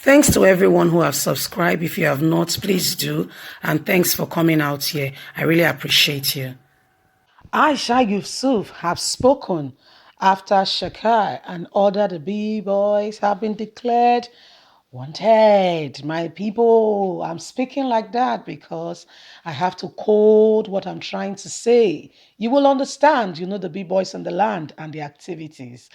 Thanks to everyone who have subscribed. If you have not, please do. And thanks for coming out here. I really appreciate you. AISHA YESUFU have spoken after Shakai and other the B-boys have been declared wanted. My people, I'm speaking like that because I have to code what I'm trying to say. You will understand, the B-boys in the land and the activities.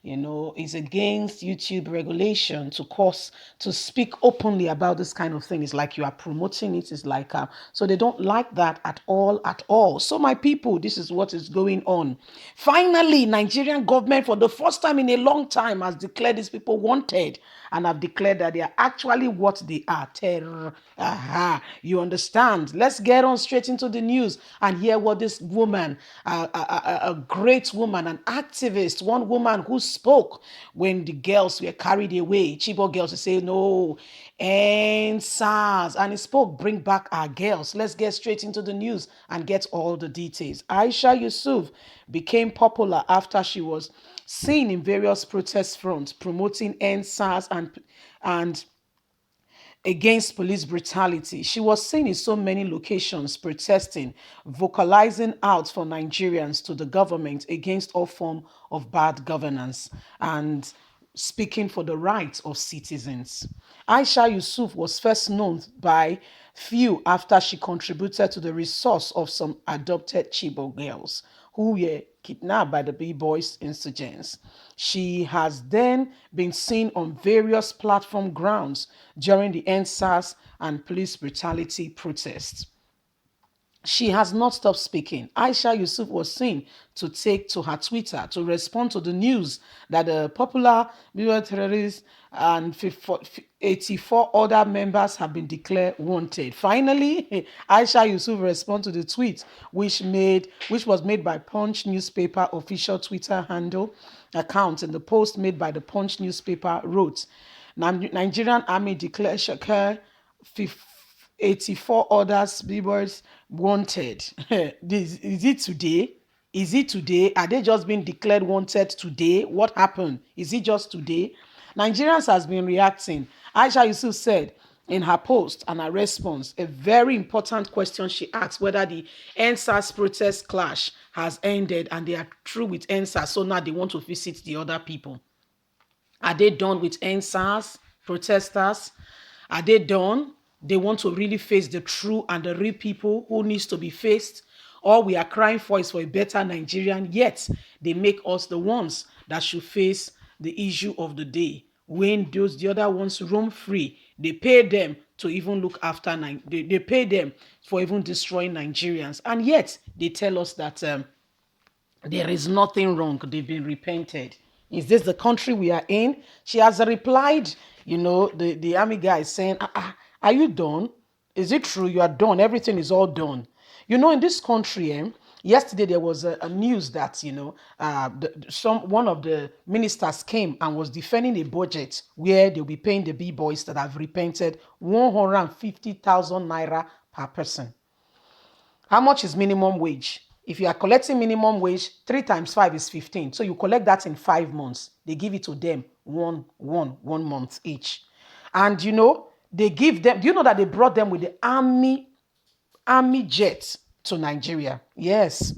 It's against YouTube regulation to speak openly about this kind of thing. It's like you are promoting it. It's like so they don't like that at all, at all. So my people, this is what is going on. Finally, Nigerian government for the first time in a long time has declared these people wanted and have declared that they are actually what they are. Terror. Aha. You understand? Let's get on straight into the news and hear what this woman, a great woman, an activist, one woman who spoke when the girls were carried away, Chibok girls, to say no, and SARS, and he spoke, bring back our girls. Let's get straight into the news and get all the details. AISHA YESUFU became popular after she was seen in various protest fronts promoting end SARS and against police brutality. She was seen in so many locations protesting, vocalizing out for Nigerians to the government against all form of bad governance and speaking for the rights of citizens. AISHA YESUFU was first known by few after she contributed to the resource of some adopted Chibok girls who were kidnapped by the B-Boys insurgents. She has then been seen on various platform grounds during the NSAS and police brutality protests. She has not stopped speaking. AISHA YESUFU was seen to take to her Twitter to respond to the news that the popular terrorists and 84 other members have been declared wanted. Finally, AISHA YESUFU responded to the tweet which was made by Punch newspaper official Twitter handle account. And the post made by the Punch newspaper wrote, Nigerian army declared Shakur 84 others B-boys wanted. Is it today? Is it today? Are they just being declared wanted today? What happened? Is it just today? Nigerians has been reacting. AISHA YESUFU said in her post and her response, a very important question she asked, whether the NSAS protest clash has ended and they are through with NSAS, so now they want to visit the other people. Are they done with NSAS protesters? Are they done? They want to really face the true and the real people who needs to be faced. All we are crying for is for a better Nigerian, yet they make us the ones that should face the issue of the day. When the other ones roam free, they pay them to even look after, they pay them for even destroying Nigerians. And yet they tell us that there is nothing wrong. They've been repented. Is this the country we are in? She has replied, the army guy is saying, are you done? Is it true you are done? Everything is all done. In this country, yesterday there was a news that, one of the ministers came and was defending a budget where they'll be paying the B-boys that have repented 150,000 naira per person. How much is minimum wage? If you are collecting minimum wage, 3 times 5 is 15. So you collect that in 5 months. They give it to them one month each. And they give them, do you know that they brought them with the army jet to Nigeria? Yes.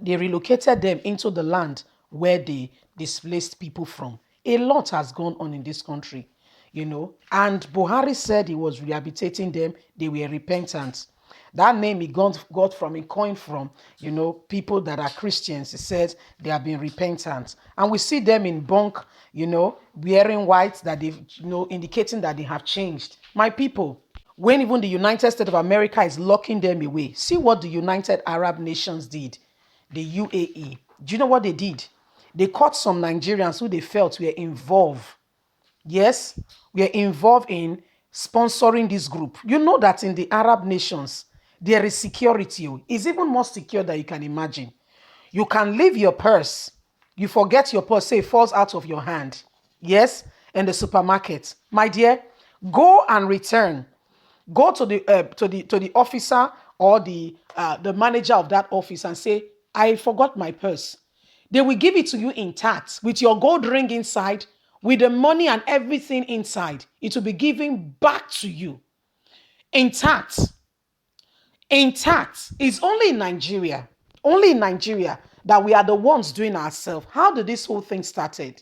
They relocated them into the land where they displaced people from. A lot has gone on in this country, And Buhari said he was rehabilitating them. They were repentant. That name he got from, he coined from, people that are Christians. He said they have been repentant. And we see them in bunk, wearing white, that they've, indicating that they have changed. My people, when even the United States of America is locking them away, see what the United Arab Nations did, the UAE. Do you know what they did? They caught some Nigerians who they felt were involved. Yes, we are involved in sponsoring this group. You know that in the Arab nations, there is security. It's even more secure than you can imagine. You can leave your purse. You forget your purse, say it falls out of your hand. Yes, in the supermarket. My dear, go and return. Go to the officer or the manager of that office and say, I forgot my purse. They will give it to you intact with your gold ring inside, with the money and everything inside. It will be given back to you intact. Intact. It's only in Nigeria. Only in Nigeria that we are the ones doing ourselves. How did this whole thing started?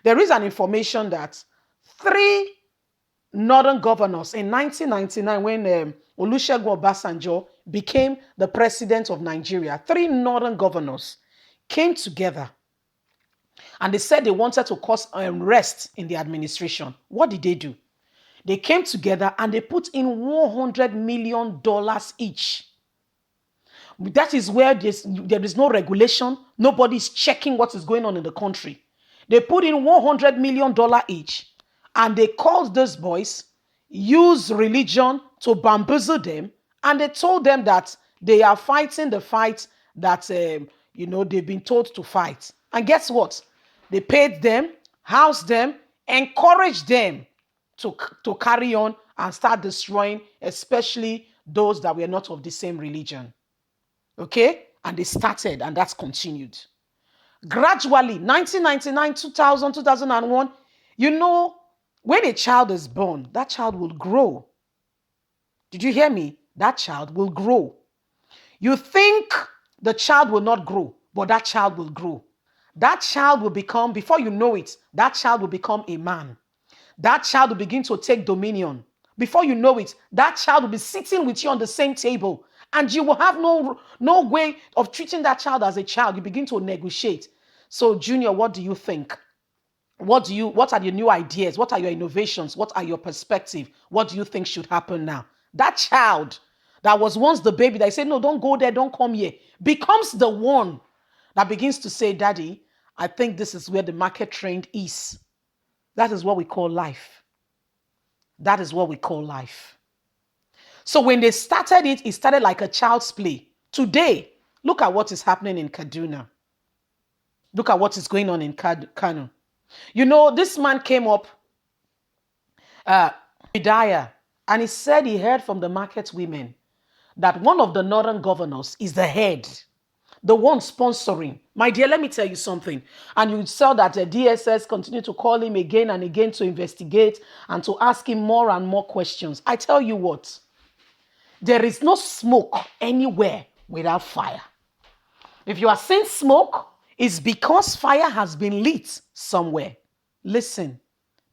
There is an information that three northern governors in 1999 when Olusegun Obasanjo became the president of Nigeria, three northern governors came together and they said they wanted to cause unrest in the administration. What did they do? They came together and they put in $100 million each. That is where there is no regulation. Nobody's checking what is going on in the country. They put in $100 million each and they called those boys, use religion to bamboozle them, and they told them that they are fighting the fight that they've been told to fight. And guess what? They paid them, housed them, encouraged them to carry on and start destroying, especially those that were not of the same religion. Okay? And they started, and that's continued. Gradually, 1999, 2000, 2001, when a child is born, that child will grow. Did you hear me? That child will grow. You think the child will not grow, but that child will grow. That child will become, before you know it, that child will become a man. That child will begin to take dominion. Before you know it, that child will be sitting with you on the same table. And you will have no way of treating that child as a child. You begin to negotiate. So, Junior, what do you think? What are your new ideas? What are your innovations? What are your perspectives? What do you think should happen now? That child that was once the baby that said, no, don't go there, don't come here, becomes the one that begins to say, Daddy, I think this is where the market trend is. That is what we call life. That is what we call life. So when they started it started like a child's play. Today, look at what is happening in Kaduna. Look at what is going on in Kano. This man came up, Hidayah, and he said he heard from the market women that one of the northern governors is the head, the one sponsoring. My dear, let me tell you something. And you saw that the DSS continue to call him again and again to investigate and to ask him more and more questions. I tell you what, there is no smoke anywhere without fire. If you are seeing smoke, it's because fire has been lit somewhere. Listen,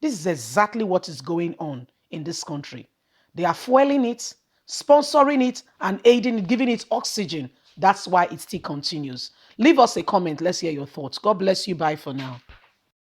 this is exactly what is going on in this country. They are fueling it, sponsoring it, and aiding it, giving it oxygen. That's why it still continues. Leave us a comment. Let's hear your thoughts. God bless you. Bye for now.